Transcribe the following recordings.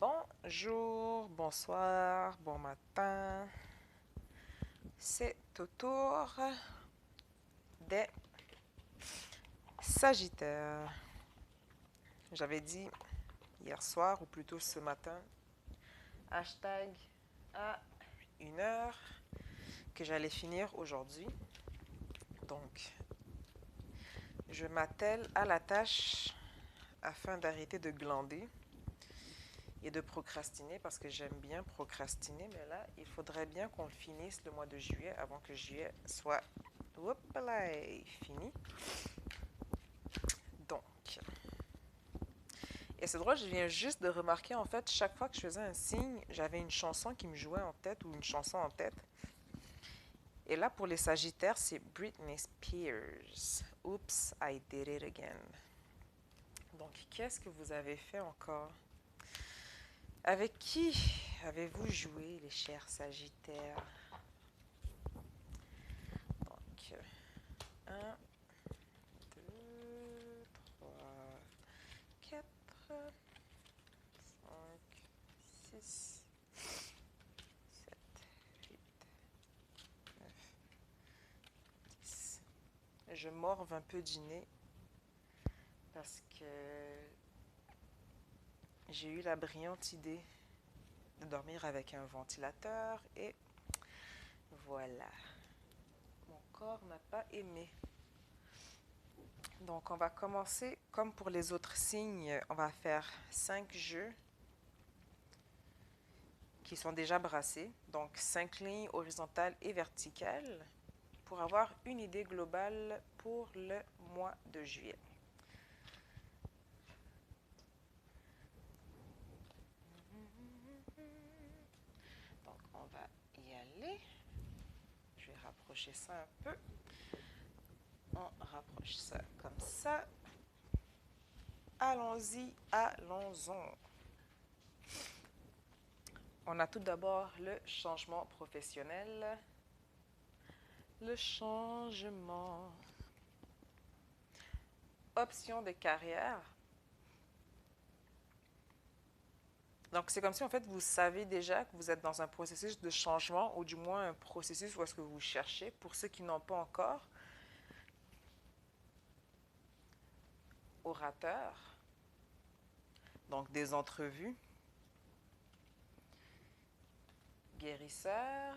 Bonjour, bonsoir, bon matin. C'est au tour des Sagittaires. J'avais dit hier soir, ou plutôt ce matin, hashtag à 1 heure, que j'allais finir aujourd'hui. Donc, je m'attelle à la tâche afin d'arrêter de glander et de procrastiner parce que j'aime bien procrastiner, mais là, il faudrait bien qu'on le finisse le mois de juillet avant que juillet soit fini. Donc, et c'est drôle, je viens juste de remarquer, en fait, chaque fois que je faisais un signe, j'avais une chanson qui me jouait en tête ou une chanson en tête. Et là, pour les Sagittaires, c'est Britney Spears. Oops, I did it again. Donc, qu'est-ce que vous avez fait encore? Avec qui avez-vous joué, les chers Sagittaires? Donc, 1, 2, 3, 4, 5, 6, 7, 8, 9, 10. Je morve un peu du nez parce que j'ai eu la brillante idée de dormir avec un ventilateur et voilà. Mon corps n'a pas aimé. Donc on va commencer comme pour les autres signes. On va faire 5 jeux qui sont déjà brassés. Donc 5 lignes horizontales et verticales pour avoir une idée globale pour le mois de juillet. Donc on va y aller. Je vais rapprocher ça un peu. On rapproche ça comme ça. Allons-y, allons-en. On a tout d'abord le changement professionnel. Le changement. Option de carrière. Donc, c'est comme si, en fait, vous savez déjà que vous êtes dans un processus de changement, ou du moins un processus où est-ce que vous cherchez. Pour ceux qui n'ont pas encore, orateur, donc des entrevues, guérisseur,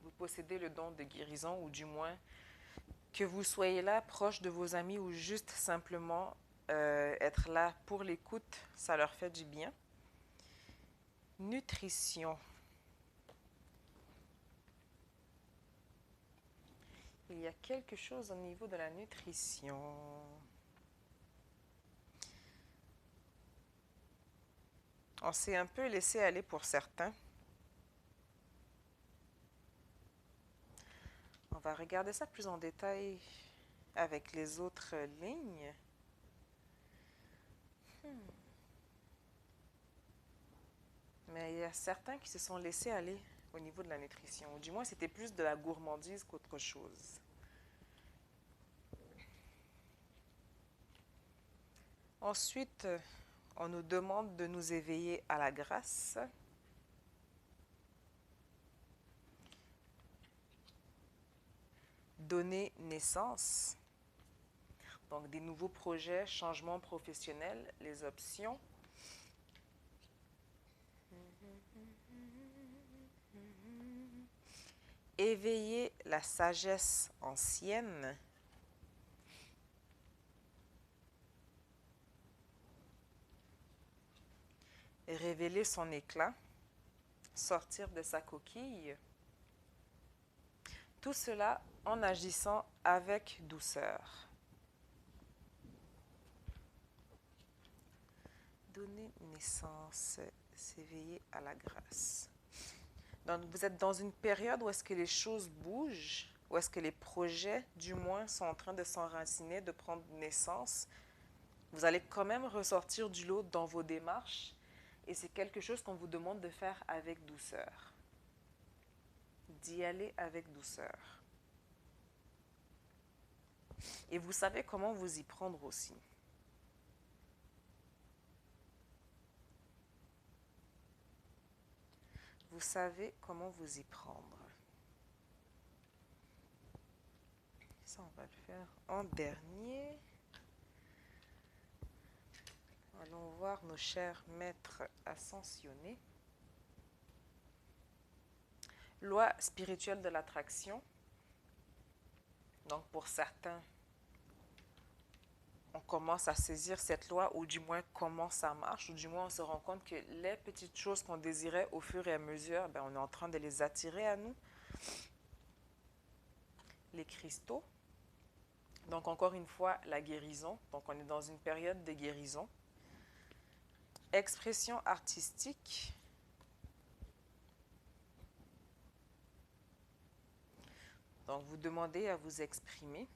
vous possédez le don de guérison, ou du moins que vous soyez là proche de vos amis ou juste simplement être là pour l'écoute, ça leur fait du bien. Nutrition. Il y a quelque chose au niveau de la nutrition. On s'est un peu laissé aller pour certains. On va regarder ça plus en détail avec les autres lignes. Mais il y a certains qui se sont laissés aller au niveau de la nutrition. Ou du moins, c'était plus de la gourmandise qu'autre chose. Ensuite, on nous demande de nous éveiller à la grâce. Donner naissance. Donc, des nouveaux projets, changements professionnels, les options. Éveiller la sagesse ancienne. Révéler son éclat. Sortir de sa coquille. Tout cela en agissant avec douceur. Donner naissance, s'éveiller à la grâce. Donc, vous êtes dans une période où est-ce que les choses bougent, où est-ce que les projets, du moins, sont en train de s'enraciner, de prendre naissance. Vous allez quand même ressortir du lot dans vos démarches et c'est quelque chose qu'on vous demande de faire avec douceur. D'y aller avec douceur. Et vous savez comment vous y prendre aussi. vous savez comment vous y prendre. Ça, on va le faire en dernier. Allons voir nos chers maîtres ascensionnés. Loi spirituelle de l'attraction. Donc, pour certains, on commence à saisir cette loi, ou du moins comment ça marche, ou du moins on se rend compte que les petites choses qu'on désirait au fur et à mesure, ben, on est en train de les attirer à nous. Les cristaux. Donc, encore une fois, la guérison. Donc, on est dans une période de guérison. Expression artistique. Donc, vous demandez à vous exprimer.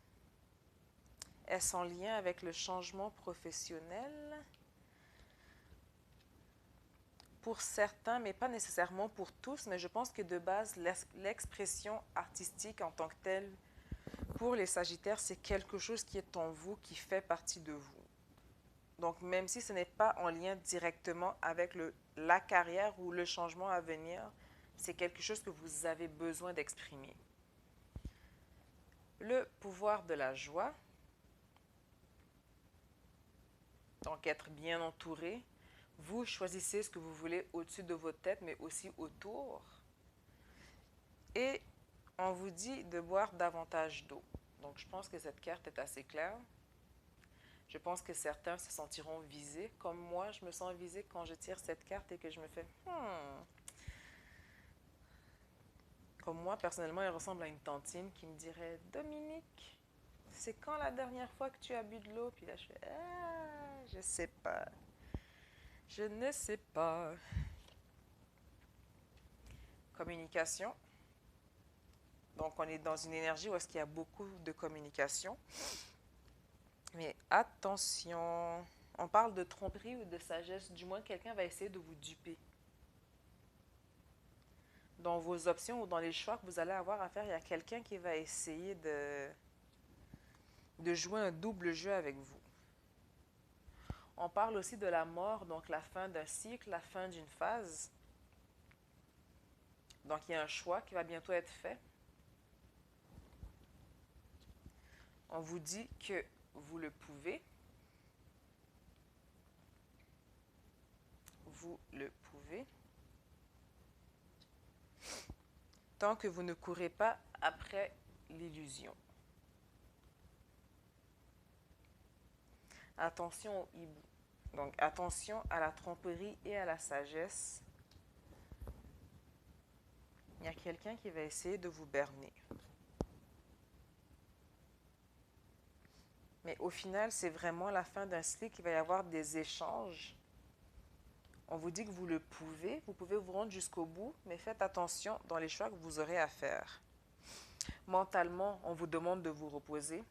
Est-ce en lien avec le changement professionnel? Pour certains, mais pas nécessairement pour tous, mais je pense que de base, l'expression artistique en tant que telle, pour les Sagittaires, c'est quelque chose qui est en vous, qui fait partie de vous. Donc, même si ce n'est pas en lien directement avec la carrière ou le changement à venir, c'est quelque chose que vous avez besoin d'exprimer. Le pouvoir de la joie. Donc, être bien entouré. Vous choisissez ce que vous voulez au-dessus de votre tête, mais aussi autour. Et on vous dit de boire davantage d'eau. Donc, je pense que cette carte est assez claire. Je pense que certains se sentiront visés. Comme moi, je me sens visée quand je tire cette carte et que je me fais Comme moi, personnellement, elle ressemble à une tantine qui me dirait « Dominique, c'est quand la dernière fois que tu as bu de l'eau? » Puis là, je fais « Ah, je sais pas. Je ne sais pas. » Communication. Donc, on est dans une énergie où est-ce qu'il y a beaucoup de communication. Mais attention, on parle de tromperie ou de sagesse. Du moins, quelqu'un va essayer de vous duper. Dans vos options ou dans les choix que vous allez avoir à faire, il y a quelqu'un qui va essayer de jouer un double jeu avec vous. On parle aussi de la mort, donc la fin d'un cycle, la fin d'une phase. Donc, il y a un choix qui va bientôt être fait. On vous dit que vous le pouvez. Vous le pouvez. Tant que vous ne courez pas après l'illusion. Attention au hibou. Donc, attention à la tromperie et à la sagesse. Il y a quelqu'un qui va essayer de vous berner. Mais au final, c'est vraiment la fin d'un cycle. Il va y avoir des échanges. On vous dit que vous le pouvez. Vous pouvez vous rendre jusqu'au bout, mais faites attention dans les choix que vous aurez à faire. Mentalement, on vous demande de vous reposer.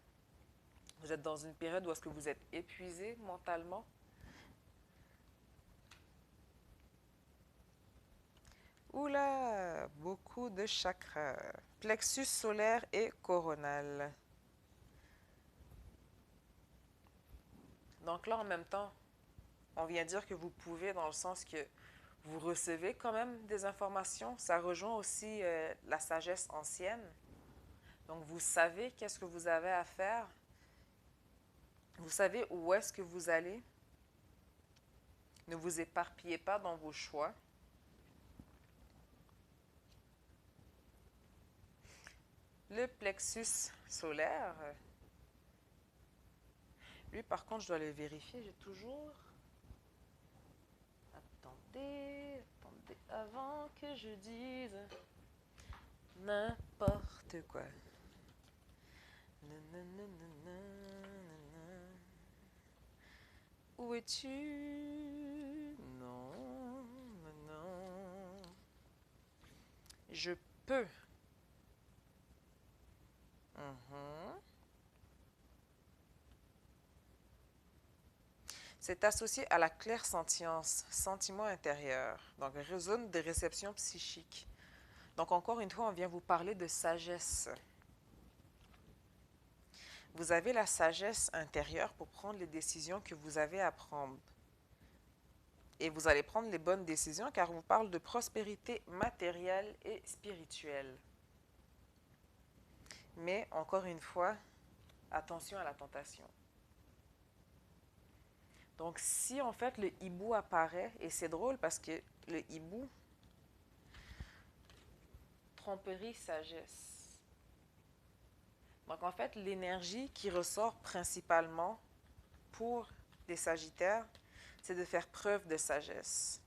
Vous êtes dans une période où est-ce que vous êtes épuisé mentalement. Oula, beaucoup de chakras. Plexus solaire et coronal. Donc là, en même temps, on vient dire que vous pouvez dans le sens que vous recevez quand même des informations. Ça rejoint aussi la sagesse ancienne. Donc, vous savez qu'est-ce que vous avez à faire. Vous savez où est-ce que vous allez. Ne vous éparpillez pas dans vos choix. Le plexus solaire. Lui, par contre, je dois le vérifier. J'ai toujours... Attendez avant que je dise n'importe quoi. Où es-tu? Non. Je peux. C'est associé à la clairsentience, sentiment intérieur, donc zone de réception psychique. Donc encore une fois, on vient vous parler de sagesse. Vous avez la sagesse intérieure pour prendre les décisions que vous avez à prendre. et vous allez prendre les bonnes décisions car on vous parle de prospérité matérielle et spirituelle. Mais encore une fois, attention à la tentation. Donc si en fait le hibou apparaît, et c'est drôle parce que le hibou, tromperie, sagesse. Donc en fait l'énergie qui ressort principalement pour les Sagittaires, c'est de faire preuve de sagesse.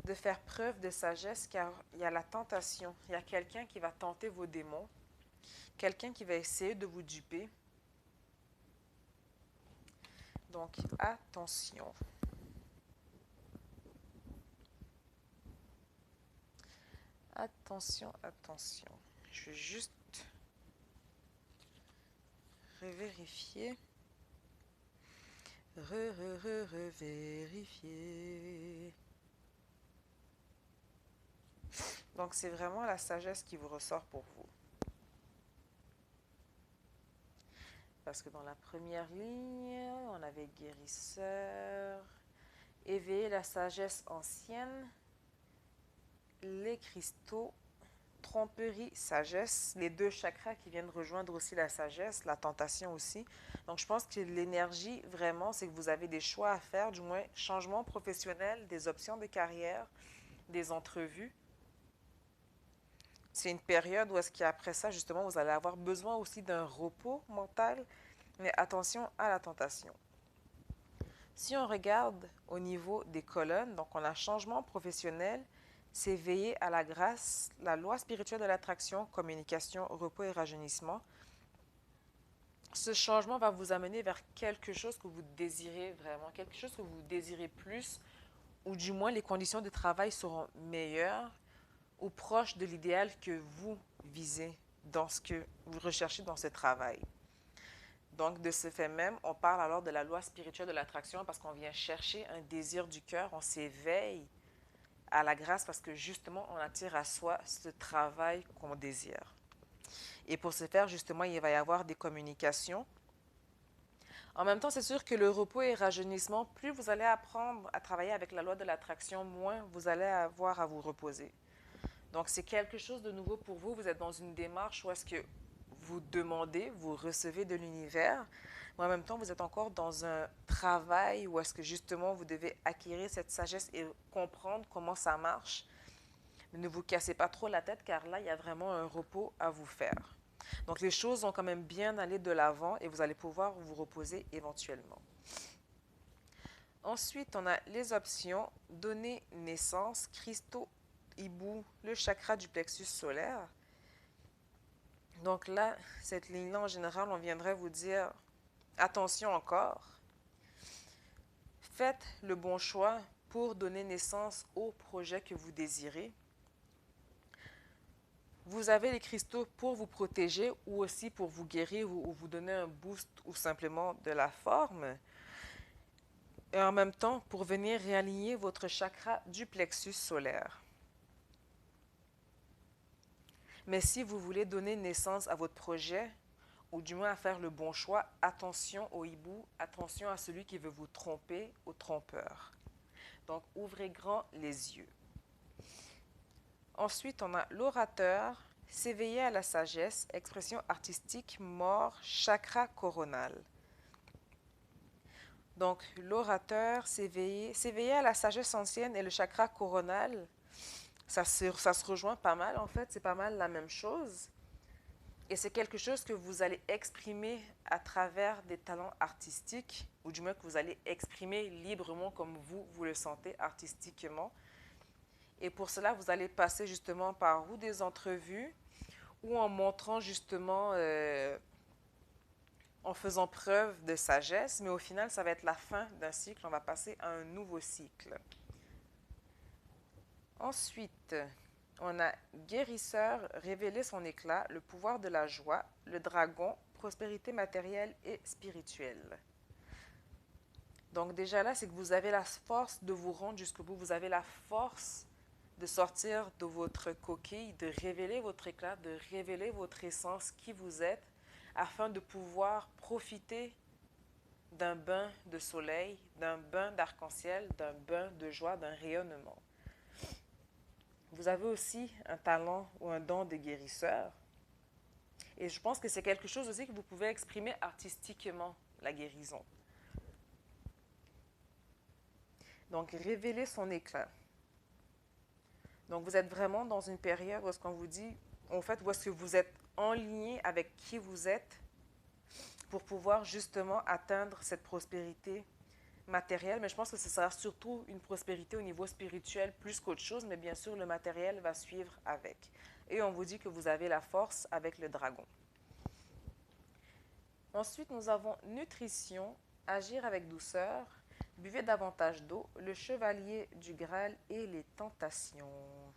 De faire preuve de sagesse car il y a la tentation, il y a quelqu'un qui va tenter vos démons, quelqu'un qui va essayer de vous duper. Donc attention. Attention, attention. Je vais juste revérifier. Revérifier. Donc, c'est vraiment la sagesse qui vous ressort pour vous. Parce que dans la première ligne, on avait guérisseur, éveiller la sagesse ancienne, les cristaux, tromperie, sagesse, les deux chakras qui viennent rejoindre aussi la sagesse, la tentation aussi. Donc, je pense que l'énergie, vraiment, c'est que vous avez des choix à faire, du moins changement professionnel, des options de carrière, des entrevues. C'est une période où est-ce qu'après ça, justement, vous allez avoir besoin aussi d'un repos mental, mais attention à la tentation. Si on regarde au niveau des colonnes, donc on a changement professionnel, c'est veiller à la grâce, la loi spirituelle de l'attraction, communication, repos et rajeunissement. Ce changement va vous amener vers quelque chose que vous désirez vraiment, quelque chose que vous désirez plus, ou du moins les conditions de travail seront meilleures ou proches de l'idéal que vous visez dans ce que vous recherchez dans ce travail. Donc, de ce fait même, on parle alors de la loi spirituelle de l'attraction parce qu'on vient chercher un désir du cœur, on s'éveille à la grâce parce que justement, on attire à soi ce travail qu'on désire. Et pour ce faire, justement, il va y avoir des communications. En même temps, c'est sûr que le repos et rajeunissement, plus vous allez apprendre à travailler avec la loi de l'attraction, moins vous allez avoir à vous reposer. Donc, c'est quelque chose de nouveau pour vous. Vous êtes dans une démarche où est-ce que vous demandez, vous recevez de l'univers, mais en même temps, vous êtes encore dans un travail où est-ce que justement vous devez acquérir cette sagesse et comprendre comment ça marche. Mais ne vous cassez pas trop la tête car là, il y a vraiment un repos à vous faire. Donc, les choses vont quand même bien aller de l'avant et vous allez pouvoir vous reposer éventuellement. Ensuite, on a les options donner naissance, cristaux, hibou, le chakra du plexus solaire. Donc là, cette ligne-là, en général, on viendrait vous dire, attention encore, faites le bon choix pour donner naissance au projet que vous désirez. Vous avez les cristaux pour vous protéger ou aussi pour vous guérir ou vous donner un boost ou simplement de la forme. Et en même temps, pour venir réaligner votre chakra du plexus solaire. Mais si vous voulez donner naissance à votre projet, ou du moins à faire le bon choix, attention au hibou, attention à celui qui veut vous tromper, au trompeur. Donc, ouvrez grand les yeux. Ensuite, on a l'orateur, s'éveiller à la sagesse, expression artistique, mort, chakra coronal. Donc, l'orateur, s'éveiller à la sagesse ancienne et le chakra coronal, ça se rejoint pas mal en fait, c'est pas mal la même chose. Et c'est quelque chose que vous allez exprimer à travers des talents artistiques, ou du moins que vous allez exprimer librement comme vous le sentez artistiquement. Et pour cela, vous allez passer justement par ou des entrevues, ou en montrant justement, en faisant preuve de sagesse, mais au final, ça va être la fin d'un cycle, on va passer à un nouveau cycle. Ensuite, on a guérisseur, révéler son éclat, le pouvoir de la joie, le dragon, prospérité matérielle et spirituelle. Donc déjà là, c'est que vous avez la force de vous rendre jusqu'au bout, vous avez la force de sortir de votre coquille, de révéler votre éclat, de révéler votre essence, qui vous êtes, afin de pouvoir profiter d'un bain de soleil, d'un bain d'arc-en-ciel, d'un bain de joie, d'un rayonnement. Vous avez aussi un talent ou un don de guérisseur. Et je pense que c'est quelque chose aussi que vous pouvez exprimer artistiquement, la guérison. Donc, révéler son éclat. Donc, vous êtes vraiment dans une période où est-ce qu'on vous dit, en fait, où est-ce que vous êtes en ligne avec qui vous êtes pour pouvoir justement atteindre cette prospérité matérielle. Mais je pense que ce sera surtout une prospérité au niveau spirituel plus qu'autre chose, mais bien sûr, le matériel va suivre avec. Et on vous dit que vous avez la force avec le dragon. Ensuite, nous avons nutrition, agir avec douceur, buvez davantage d'eau, le chevalier du Graal et les tentations.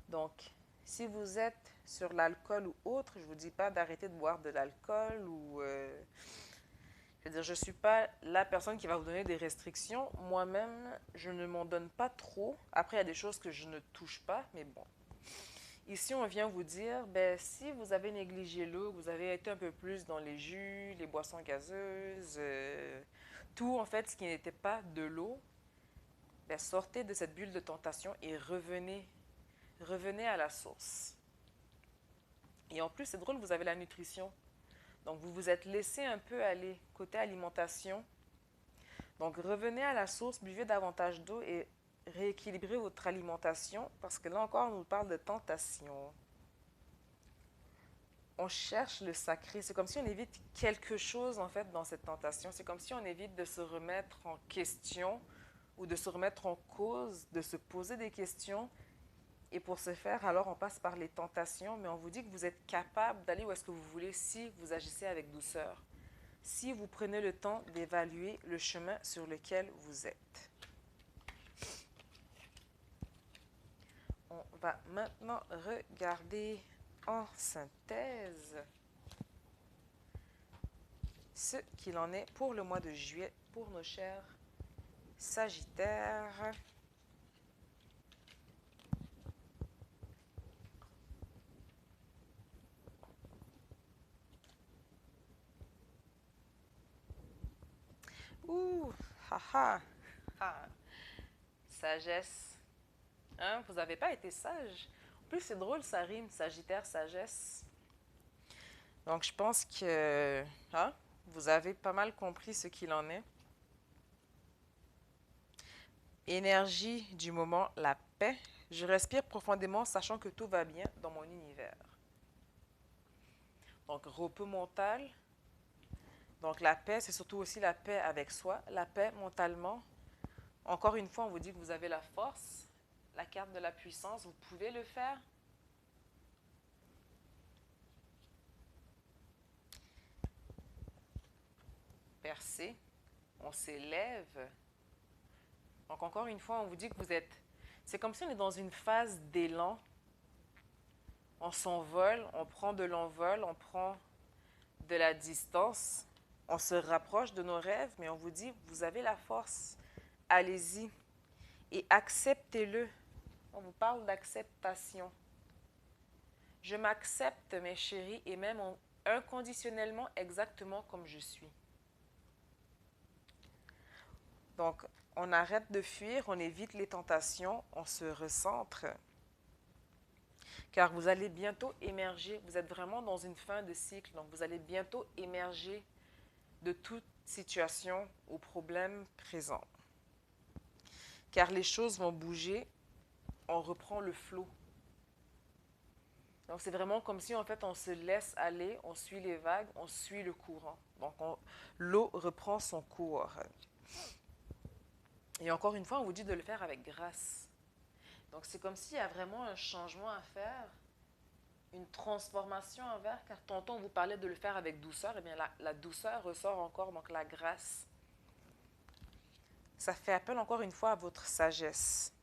Donc, si vous êtes sur l'alcool ou autre, je ne vous dis pas d'arrêter de boire de l'alcool ou... je veux dire, je ne suis pas la personne qui va vous donner des restrictions. Moi-même, je ne m'en donne pas trop. Après, il y a des choses que je ne touche pas, mais bon. Ici, on vient vous dire, ben, si vous avez négligé l'eau, vous avez été un peu plus dans les jus, les boissons gazeuses, tout en fait ce qui n'était pas de l'eau, ben, sortez de cette bulle de tentation et revenez à la source. Et en plus, c'est drôle, vous avez la nutrition. Donc, vous vous êtes laissé un peu aller côté alimentation. Donc, revenez à la source, buvez davantage d'eau et rééquilibrez votre alimentation parce que là encore, on nous parle de tentation. On cherche le sacré. C'est comme si on évite quelque chose, en fait, dans cette tentation. C'est comme si on évite de se remettre en question ou de se remettre en cause, de se poser des questions. Et pour ce faire, alors, on passe par les tentations, mais on vous dit que vous êtes capable d'aller où est-ce que vous voulez si vous agissez avec douceur. Si vous prenez le temps d'évaluer le chemin sur lequel vous êtes. On va maintenant regarder en synthèse ce qu'il en est pour le mois de juillet pour nos chers Sagittaires. Ouh, haha, ha. Sagesse. Hein, vous n'avez pas été sage. En plus, c'est drôle, ça rime, Sagittaire, sagesse. Donc, je pense que hein, vous avez pas mal compris ce qu'il en est. Énergie du moment, la paix. Je respire profondément, sachant que tout va bien dans mon univers. Donc, repos mental. Donc, la paix, c'est surtout aussi la paix avec soi, la paix mentalement. Encore une fois, on vous dit que vous avez la force, la carte de la puissance, vous pouvez le faire. Percer, on s'élève. Donc, encore une fois, on vous dit que vous êtes... C'est comme si on est dans une phase d'élan. On s'envole, on prend de l'envol, on prend de la distance. On se rapproche de nos rêves, mais on vous dit, vous avez la force. Allez-y et acceptez-le. On vous parle d'acceptation. Je m'accepte, mes chéris, et même inconditionnellement, exactement comme je suis. Donc, on arrête de fuir, on évite les tentations, on se recentre. Car vous allez bientôt émerger, vous êtes vraiment dans une fin de cycle, donc vous allez bientôt émerger de toute situation ou problème présent. Car les choses vont bouger, on reprend le flot. Donc, c'est vraiment comme si, en fait, on se laisse aller, on suit les vagues, on suit le courant. Donc, l'eau reprend son cours. Et encore une fois, on vous dit de le faire avec grâce. Donc, c'est comme s'il y a vraiment un changement à faire, une transformation à faire, car tantôt, on vous parlait de le faire avec douceur. Eh bien, la douceur ressort encore, donc la grâce. Ça fait appel encore une fois à votre sagesse.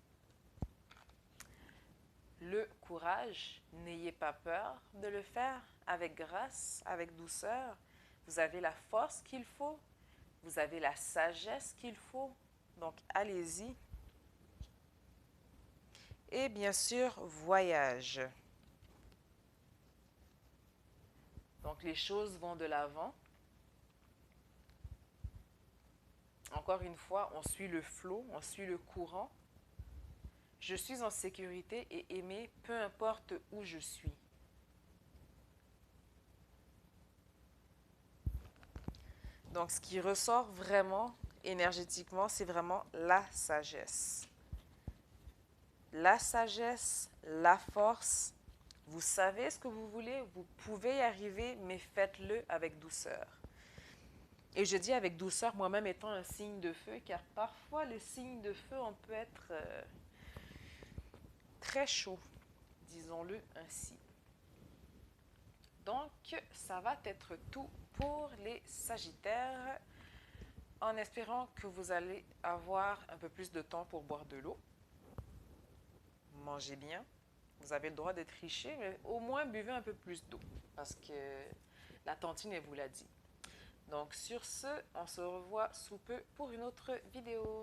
Le courage, n'ayez pas peur de le faire avec grâce, avec douceur. Vous avez la force qu'il faut, vous avez la sagesse qu'il faut, donc allez-y. Et bien sûr, voyage. Donc les choses vont de l'avant. Encore une fois, on suit le flot, on suit le courant. Je suis en sécurité et aimée, peu importe où je suis. Donc, ce qui ressort vraiment énergétiquement, c'est vraiment la sagesse. La sagesse, la force. Vous savez ce que vous voulez, vous pouvez y arriver, mais faites-le avec douceur. Et je dis avec douceur, moi-même étant un signe de feu, car parfois le signe de feu, on peut être très chaud, disons-le ainsi. Donc, ça va être tout pour les Sagittaires, en espérant que vous allez avoir un peu plus de temps pour boire de l'eau. Mangez bien. Vous avez le droit de tricher, mais au moins buvez un peu plus d'eau, parce que la tantine, elle vous l'a dit. Donc, sur ce, on se revoit sous peu pour une autre vidéo.